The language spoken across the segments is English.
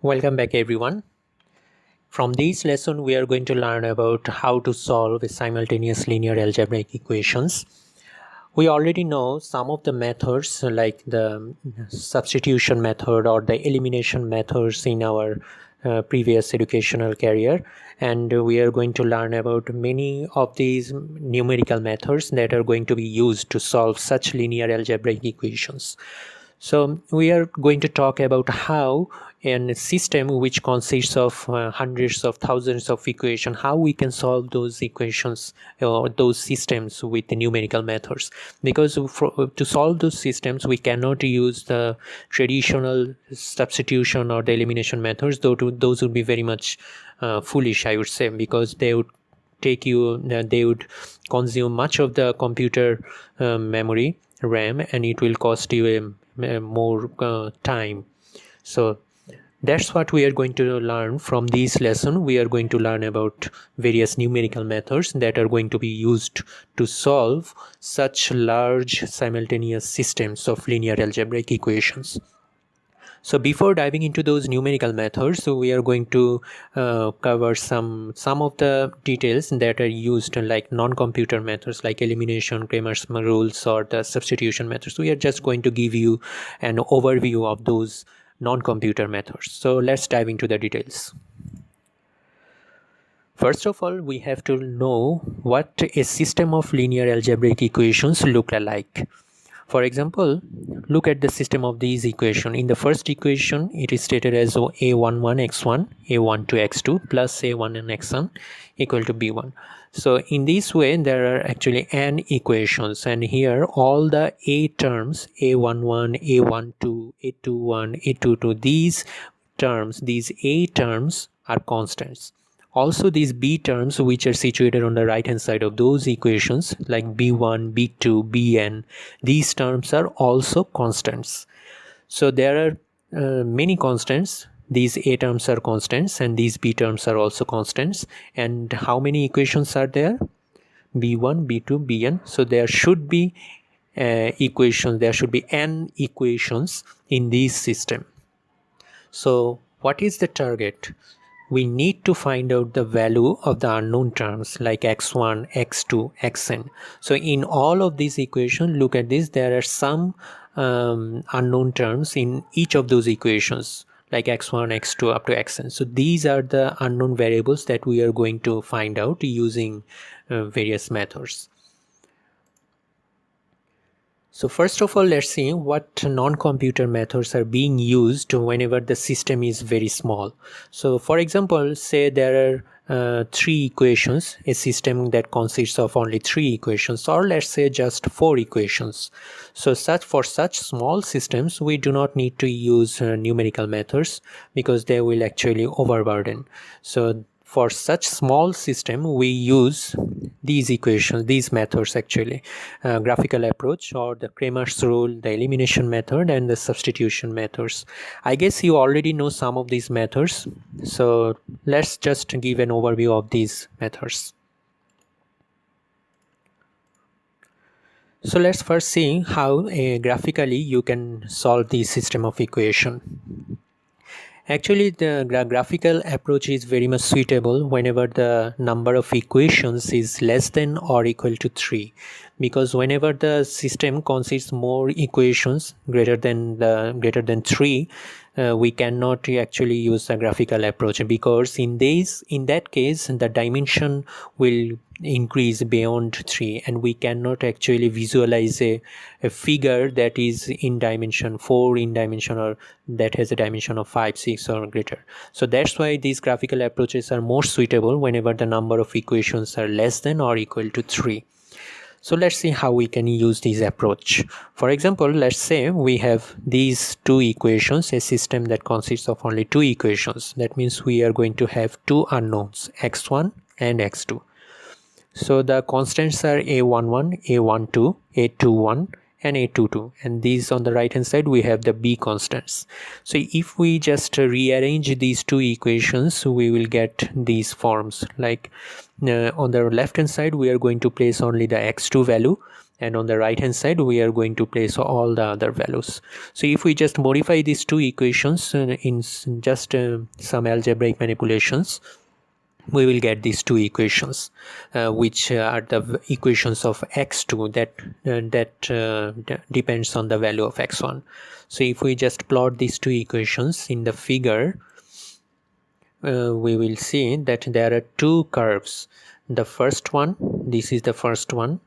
Welcome back everyone. From this lesson we are going to learn about how to solve simultaneous linear algebraic equations. We already know some of the methods like the substitution method or the elimination methods in our previous educational career, and we are going to learn about many of these numerical methods that are going to be used to solve such linear algebraic equations. So we are going to talk about how in a system which consists of hundreds of thousands of equations, how we can solve those equations or those systems with the numerical methods. Because to solve those systems, we cannot use the traditional substitution or the elimination methods, though those would be very much foolish, I would say, because they would they would consume much of the computer memory RAM, and it will cost you more time. So that's what we are going to learn from this lesson. We are going to learn about various numerical methods that are going to be used to solve such large simultaneous systems of linear algebraic equations. So before diving into those numerical methods, we are going to cover some of the details that are used like non-computer methods like elimination, Cramer's rules, or the substitution methods. We are just going to give you an overview of those non-computer methods. So let's dive into the details. First of all, we have to know what a system of linear algebraic equations look like. For example, look at the system of these equations. In the first equation, it is stated as a11 x1, a12 x2 plus a1 and x1 equal to b1. So in this way, there are actually n equations, and here all the a terms, a11, a12, a21, a22, these a terms are constants. Also, these b terms, which are situated on the right hand side of those equations like b1, b2, bn, these terms are also constants. So there are many constants. These a terms are constants and these b terms are also constants. And how many equations are there? b1, b2, bn. So there should be equations, there should be n equations in this system. So what is the target? We need to find out the value of the unknown terms like x1, x2, xn. So in all of these equations, look at this, there are some unknown terms in each of those equations like x1, x2 up to xn. So these are the unknown variables that we are going to find out using various methods. So first of all, let's see what non-computer methods are being used whenever the system is very small. So for example, say there are 3 equations, a system that consists of only 3 equations, or let's say just 4 equations. So for such small systems, we do not need to use numerical methods because they will actually overburden. So for such small system, we use these equations, these methods actually, graphical approach or the Cramer's rule, the elimination method, and the substitution methods. I guess you already know some of these methods. So let's just give an overview of these methods. So let's first see how graphically you can solve the system of equation. Actually, the graphical approach is very much suitable whenever the number of equations is less than or equal to 3, because whenever the system consists more equations greater than 3, we cannot actually use the graphical approach, because in that case the dimension will increase beyond 3 and we cannot actually visualize a figure that is in dimension 4 in dimension, or that has a dimension of 5, 6 or greater. So that's why these graphical approaches are more suitable whenever the number of equations are less than or equal to 3. So let's see how we can use this approach. For example, let's say we have these 2 equations, a system that consists of only 2 equations. That means we are going to have 2 unknowns, x1 and x2. So the constants are a11, a12, a21 and a22, and these on the right hand side we have the b constants. So if we just rearrange these 2 equations, we will get these forms like on the left hand side we are going to place only the x2 value, and on the right hand side we are going to place all the other values. So if we just modify these two equations in just some algebraic manipulations, we will get these two equations, which are the equations of x2 that depends on the value of x1. So if we just plot these two equations in the figure, we will see that there are two curves. The first one, this is the first one,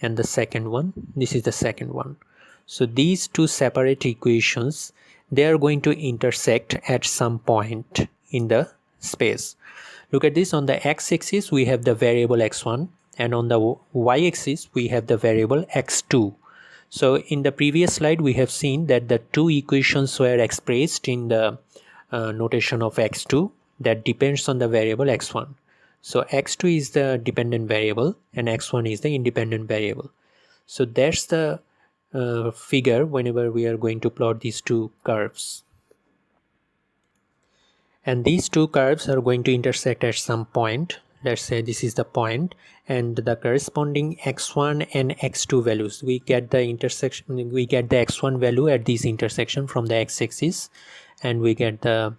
and the second one, this is the second one. So these two separate equations, they are going to intersect at some point in the space. Look at this. On the x-axis we have the variable x1, and on the y-axis we have the variable x2. So in the previous slide we have seen that the two equations were expressed in the notation of x2 that depends on the variable x1. So x2 is the dependent variable and x1 is the independent variable. So that's the figure whenever we are going to plot these two curves. And these two curves are going to intersect at some point. Let's say this is the point, and the corresponding x1 and x2 values, we get the intersection, we get the x1 value at this intersection from the x-axis, and we get the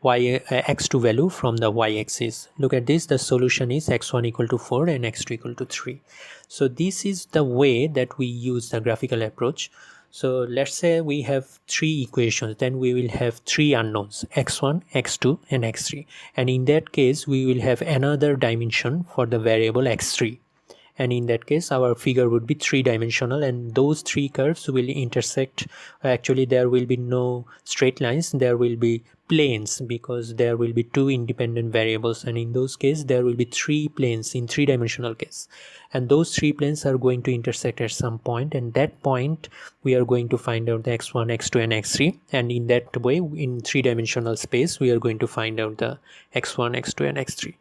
x2 value from the y-axis. Look at this, the solution is x1 equal to 4 and x2 equal to 3. So this is the way that we use the graphical approach. So let's say we have three equations, then we will have three unknowns, x1, x2 and x3, and in that case we will have another dimension for the variable x3, and in that case our figure would be three-dimensional, and those three curves will intersect. Actually there will be no straight lines, there will be planes, because there will be two independent variables, and in those cases there will be three planes in three-dimensional case, and those three planes are going to intersect at some point, and that point we are going to find out the x1, x2 and x3, and in that way in three-dimensional space we are going to find out the x1, x2 and x3.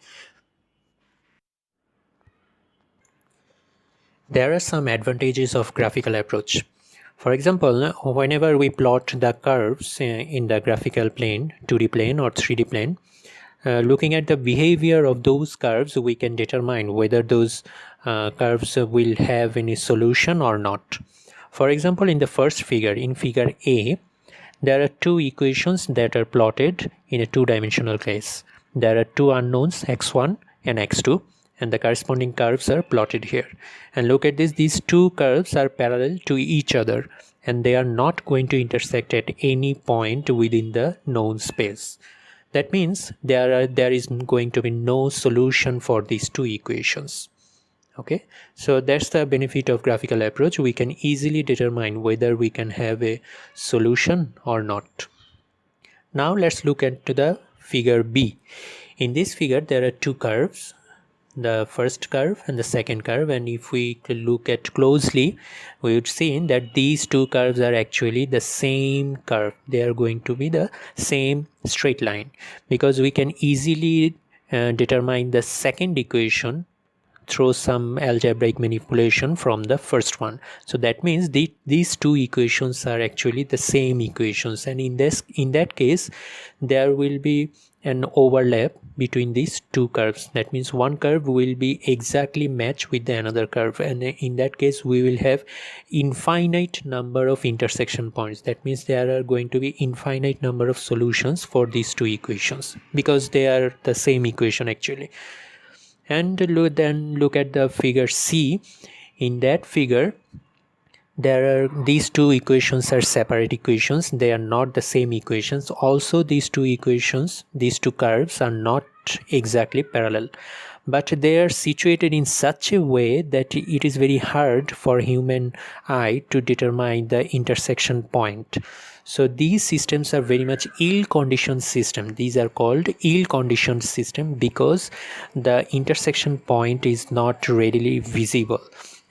There are some advantages of graphical approach. For example, whenever we plot the curves in the graphical plane, 2D plane or 3D plane, looking at the behavior of those curves, we can determine whether those curves will have any solution or not. For example, in the first figure, in figure A, there are two equations that are plotted in a two-dimensional case. There are two unknowns, x1 and x2, and the corresponding curves are plotted here. And look at this, these two curves are parallel to each other, and they are not going to intersect at any point within the known space. That means there is going to be no solution for these two equations. Okay, so that's the benefit of graphical approach. We can easily determine whether we can have a solution or not. Now let's look at the figure B. In this figure there are two curves, the first curve and the second curve, and if we look at closely we would see that these two curves are actually the same curve. They are going to be the same straight line, because we can easily determine the second equation through some algebraic manipulation from the first one. So that means these two equations are actually the same equations, and in that case there will be an overlap between these two curves. That means one curve will be exactly matched with the another curve, and in that case we will have infinite number of intersection points. That means there are going to be infinite number of solutions for these two equations, because they are the same equation actually. And then look at the figure C. In that figure these two equations are separate equations, they are not the same equations. Also these two equations, these two curves are not exactly parallel, but they are situated in such a way that it is very hard for human eye to determine the intersection point. So these systems are very much ill-conditioned system. These are called ill-conditioned system because the intersection point is not readily visible,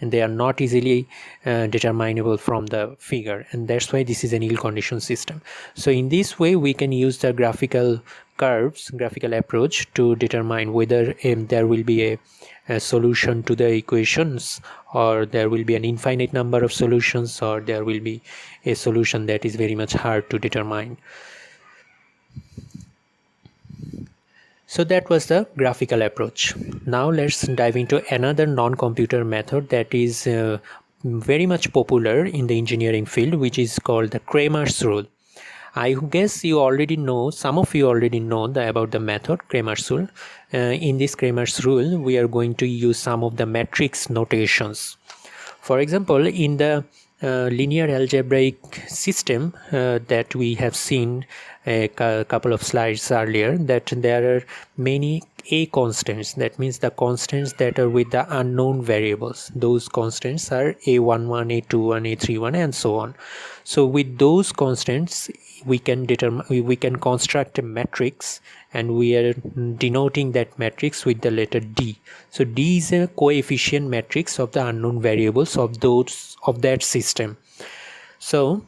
and they are not easily determinable from the figure, and that's why this is an ill-conditioned system. So in this way we can use the graphical approach to determine whether there will be a solution to the equations, or there will be an infinite number of solutions, or there will be a solution that is very much hard to determine. So that was the graphical approach. Now let's dive into another non-computer method, that is very much popular in the engineering field, which is called the Cramer's rule. I guess you already know, some of you already know about the method Cramer's rule. In this Cramer's rule, we are going to use some of the matrix notations. For example, in the linear algebraic system that we have seen a couple of slides earlier, that there are many a constants. That means the constants that are with the unknown variables. Those constants are a11, a21, a31, and so on. So with those constants, we can construct a matrix, and we are denoting that matrix with the letter D. So D is a coefficient matrix of the unknown variables of that system. So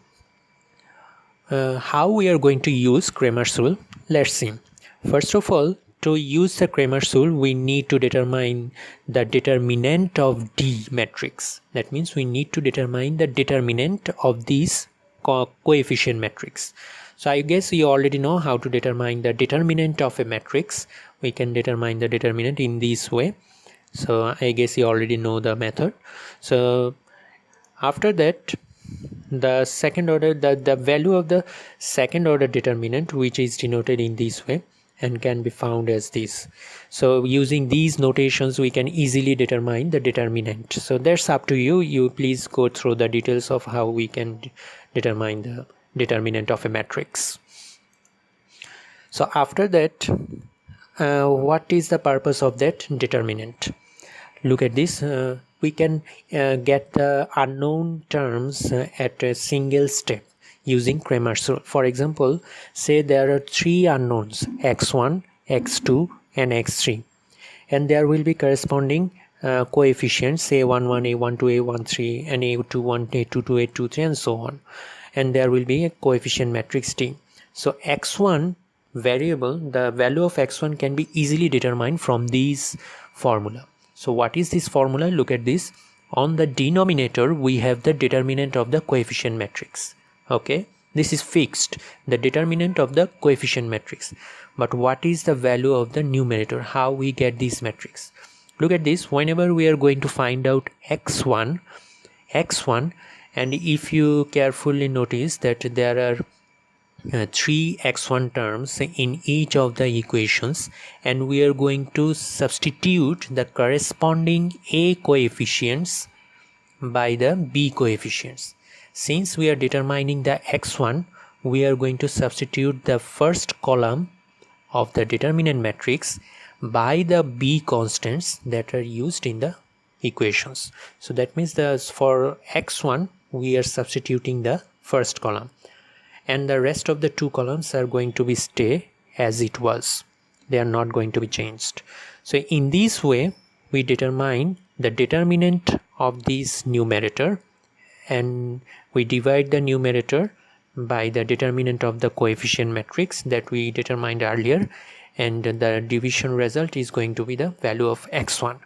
how we are going to use Cramer's rule? Let's see. First of all, to use the Cramer's rule, we need to determine the determinant of D matrix. That means we need to determine the determinant of these coefficient matrix. So I guess you already know how to determine the determinant of a matrix. We can determine the determinant in this way. So I guess you already know the method. So after that, the second order, the value of the second order determinant, which is denoted in this way and can be found as this. So using these notations, we can easily determine the determinant. So that's up to you. You please go through the details of how we can determine the determinant of a matrix. So after that, what is the purpose of that determinant? Look at this. We can get the unknown terms at a single step using Cramer's rule. For example, say there are three unknowns, x1, x2 and x3, and there will be corresponding coefficients, a11, a12, a13 and a21, a22, a23 and so on, and there will be a coefficient matrix D. So x1 variable, the value of x1 can be easily determined from these formula. So what is this formula? Look at this. On the denominator, we have the determinant of the coefficient matrix. Okay, this is fixed, the determinant of the coefficient matrix. But what is the value of the numerator? How we get this matrix? Look at this. Whenever we are going to find out x1, and if you carefully notice that there are three x1 terms in each of the equations, and we are going to substitute the corresponding a coefficients by the b coefficients. Since we are determining the x1, we are going to substitute the first column of the determinant matrix by the b constants that are used in the equations. So that means for x1 we are substituting the first column, and the rest of the two columns are going to be stay as it was. They are not going to be changed. So in this way we determine the determinant of this numerator, and we divide the numerator by the determinant of the coefficient matrix that we determined earlier, and the division result is going to be the value of x1.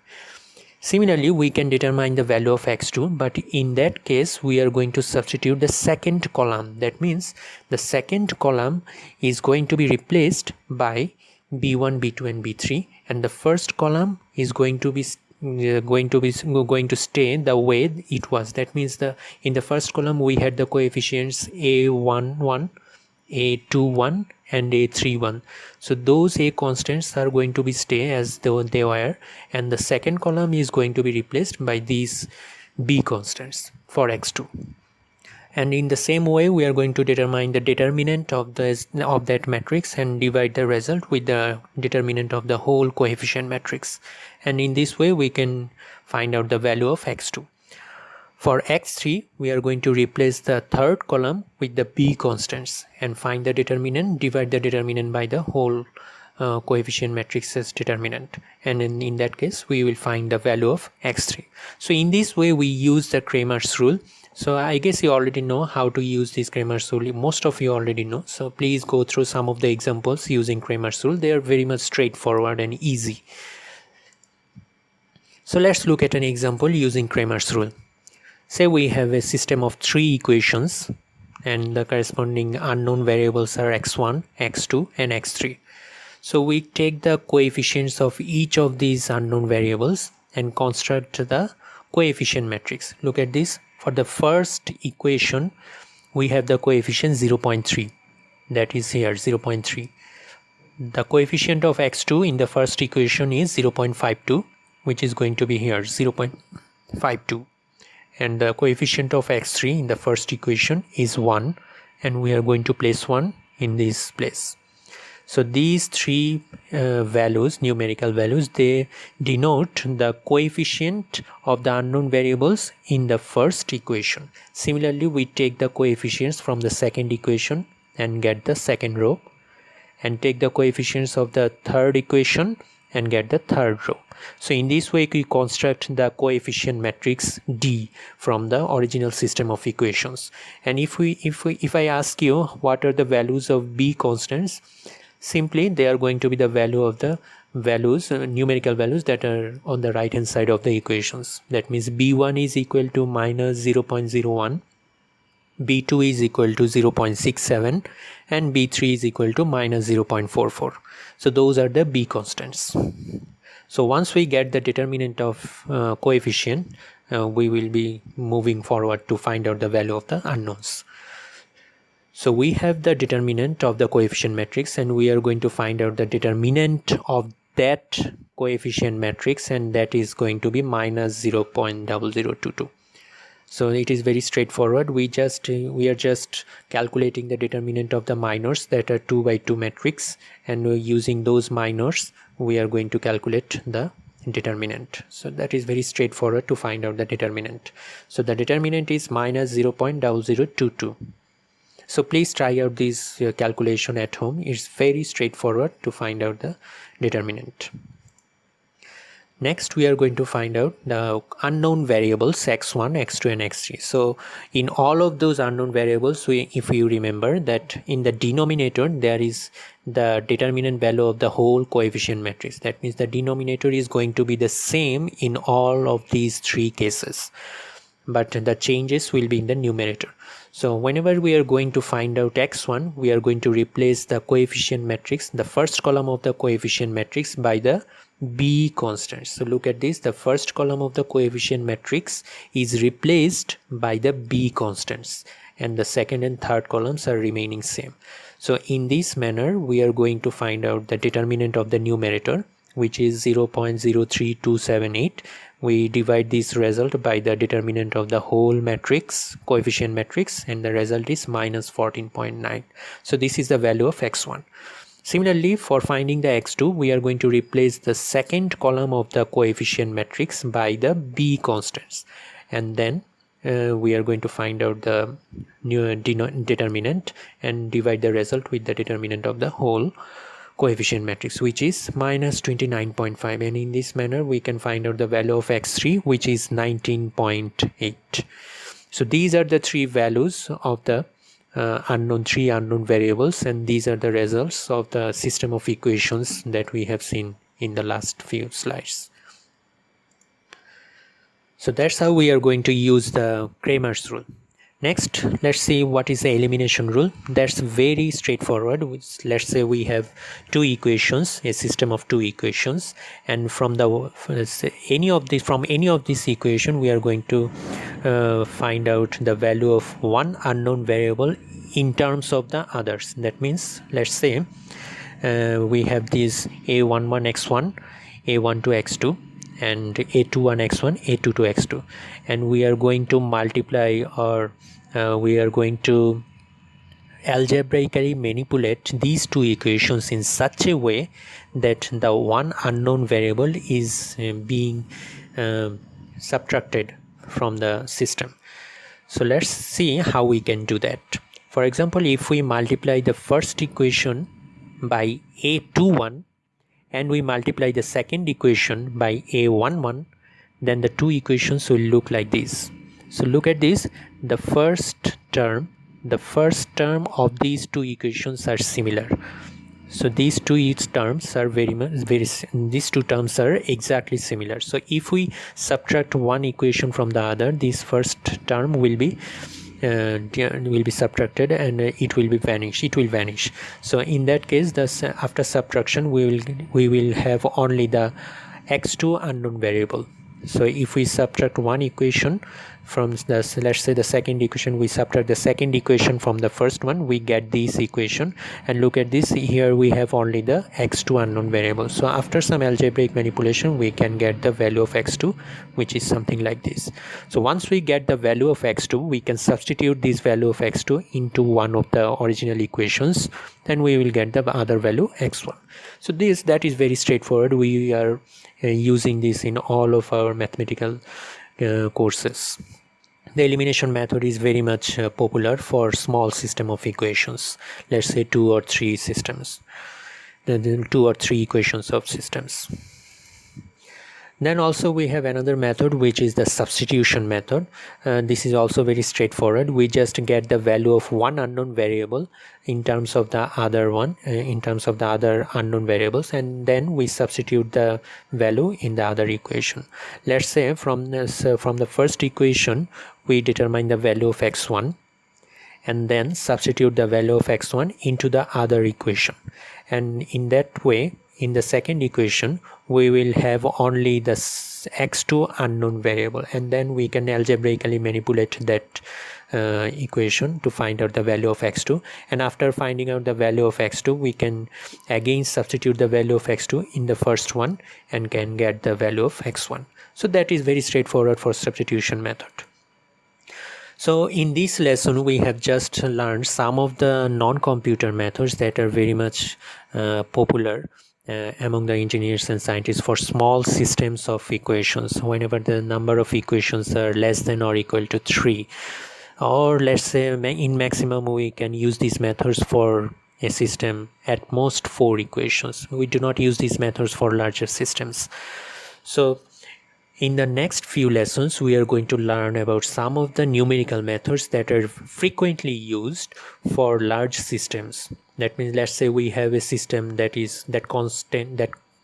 Similarly, we can determine the value of x2, but in that case we are going to substitute the second column. That means the second column is going to be replaced by b1, b2 and b3, and the first column is going to stay the way it was. That means in the first column we had the coefficients a11, a21 and a31. So those a constants are going to be stay as though they were, and the second column is going to be replaced by these b constants for x2. And in the same way we are going to determine the determinant of that matrix and divide the result with the determinant of the whole coefficient matrix, and in this way we can find out the value of x2. For x3 we are going to replace the third column with the b constants and find the determinant, divide the determinant by the whole coefficient matrix's determinant, and in that case we will find the value of x3. So in this way we use the Cramer's rule. So I guess you already know how to use this Cramer's rule. Most of you already know. So please go through some of the examples using Cramer's rule. They are very much straightforward and easy. So let's look at an example using Cramer's rule. Say we have a system of three equations, and the corresponding unknown variables are x1, x2 and x3. So we take the coefficients of each of these unknown variables and construct the coefficient matrix. Look at this. For the first equation, we have the coefficient 0.3. That is here 0.3. The coefficient of x2 in the first equation is 0.52, which is going to be here 0.52. And the coefficient of x3 in the first equation is 1, and we are going to place 1 in this place. So these three values, numerical values, they denote the coefficient of the unknown variables in the first equation. Similarly, we take the coefficients from the second equation and get the second row, and take the coefficients of the third equation and get the third row. So in this way we construct the coefficient matrix D from the original system of equations. And if I ask you what are the values of B constants, simply they are going to be the value of the values, numerical values that are on the right hand side of the equations. That means B1 is equal to minus 0.01, B2 is equal to 0.67, and B3 is equal to minus 0.44. So those are the B constants. So once we get the determinant of coefficient, we will be moving forward to find out the value of the unknowns. So we have the determinant of the coefficient matrix, and we are going to find out the determinant of that coefficient matrix, and that is going to be minus 0.0022. So it is very straightforward. We are just calculating the determinant of the minors that are 2 by 2 matrix, and using those minors we are going to calculate the determinant. So that is very straightforward to find out the determinant. So the determinant is minus 0.0022. So please try out this calculation at home. It's very straightforward to find out the determinant. Next we are going to find out the unknown variables x1, x2 and x3. So in all of those unknown variables, if you remember that in the denominator there is the determinant value of the whole coefficient matrix. That means the denominator is going to be the same in all of these three cases, but the changes will be in the numerator. So whenever we are going to find out x1, we are going to replace the coefficient matrix, the first column of the coefficient matrix, by the B constants. So look at this, the first column of the coefficient matrix is replaced by the B constants, and the second and third columns are remaining same. So in this manner we are going to find out the determinant of the numerator, which is 0.03278. We divide this result by the determinant of the whole matrix, coefficient matrix, and the result is minus 14.9. So this is the value of x1. Similarly, for finding the x2, we are going to replace the second column of the coefficient matrix by the B constants, and then we are going to find out the new determinant and divide the result with the determinant of the whole coefficient matrix, which is minus 29.5, and in this manner we can find out the value of x3, which is 19.8. So these are the three values of the three unknown variables, and these are the results of the system of equations that we have seen in the last few slides. So that's how we are going to use the Cramer's rule. Next, let's see what is the elimination rule. That's very straightforward. Let's say we have two equations, a system of two equations, and from any of this equation we are going to find out the value of one unknown variable in terms of the others. That means, let's say we have these a11x1, a12x2, and a21x1, a22x2, and we are going to multiply, or we are going to algebraically manipulate these two equations in such a way that the one unknown variable is being subtracted from the system. So let's see how we can do that. For example, if we multiply the first equation by a21 and we multiply the second equation by a11, then the two equations will look like this. So look at this, the first term of these two equations are similar. So these two terms are these two terms are exactly similar. So if we subtract one equation from the other, this first term will be subtracted and it will vanish. So in that case, after subtraction we will have only the x2 unknown variable. So if we subtract one equation from this, let's say the second equation, we subtract the second equation from the first one, we get this equation. And look at this, here we have only the x2 unknown variable. So after some algebraic manipulation, we can get the value of x2, which is something like this. So once we get the value of x2, we can substitute this value of x2 into one of the original equations, then we will get the other value x1. So that is very straightforward. We are using this in all of our mathematical courses. The elimination method is very much popular for small system of equations, let's say 2 or 3 systems, the 2 or 3 equations of systems. Then also we have another method, which is the substitution method. This is also very straightforward. We just get the value of one unknown variable in terms of the other one, in terms of the other unknown variables, and then we substitute the value in the other equation. Let's say from the first equation we determine the value of x1 and then substitute the value of x1 into the other equation, and in that way in the second equation we will have only the x2 unknown variable, and then we can algebraically manipulate that equation to find out the value of x2. And after finding out the value of x2, we can again substitute the value of x2 in the first one and can get the value of x1. So that is very straightforward for substitution method. So in this lesson we have just learned some of the non-computer methods that are very much popular among the engineers and scientists for small systems of equations, whenever the number of equations are less than or equal to 3, or let's say in maximum we can use these methods for a system at most 4 equations. We do not use these methods for larger systems. So in the next few lessons we are going to learn about some of the numerical methods that are frequently used for large systems. That means, let's say we have a system that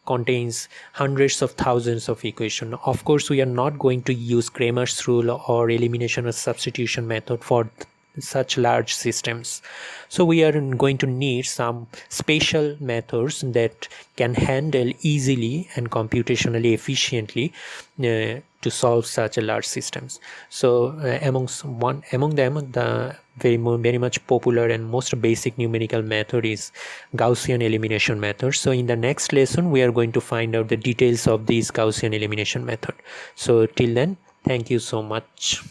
contains hundreds of thousands of equations. Of course we are not going to use Cramer's rule or elimination or substitution method for such large systems. So we are going to need some special methods that can handle easily and computationally efficiently to solve such a large systems. So among them, the very much popular and most basic numerical method is Gaussian elimination method. So in the next lesson we are going to find out the details of this Gaussian elimination method. So till then, thank you so much.